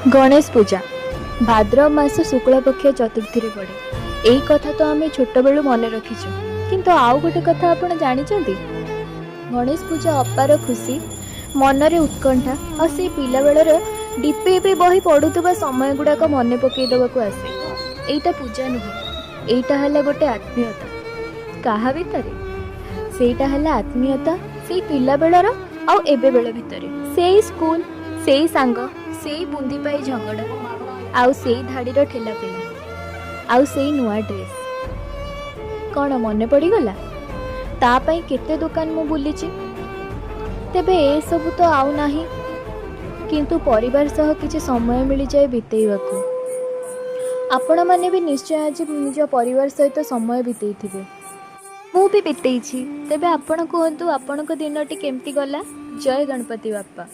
गणेश पूजा भाद्रव मास शुक्ल पक्ष चतुर्थी रे पड़े। एई कथा तो आमे छोट बेलू मन रखीचु, किंतु आउ गोटे कथा आपण जानिचंती? गणेश पूजा अपार खुशी, मनरे उत्कंठा और से पिला बेलर डिपे बही पड़ुवा समय गुड़ाक मन पकई देवाक आसे। एईटा पूजा नुहे, एईटा हला गोटे आत्मीयता। काहा भितरे? सेईटा हला आत्मीयता सेई पिला बेलर आउ एबे बेल भितरे। सेई स्कूल, सेई सांग, सेई बुंदी पाई झगड़ा, आउ सेई धाड़ीर ठेला पेला, आउ सेई नुआ ड्रेस। कौन मन पड़गला? ता पाई केते दुकान मु बुलीची, तेबे ए सब तो आउ नाही, किंतु परिवार सह किछि समय मिली जाए बितेइबाकू। आपण माने भी निश्चय आज निज परिवार सहित समय बितेइथिबे। मु भी बितेइछि। तेबे आपण कहंतु आपणक दिनटी केमती गला? जय गणपति बाप्पा।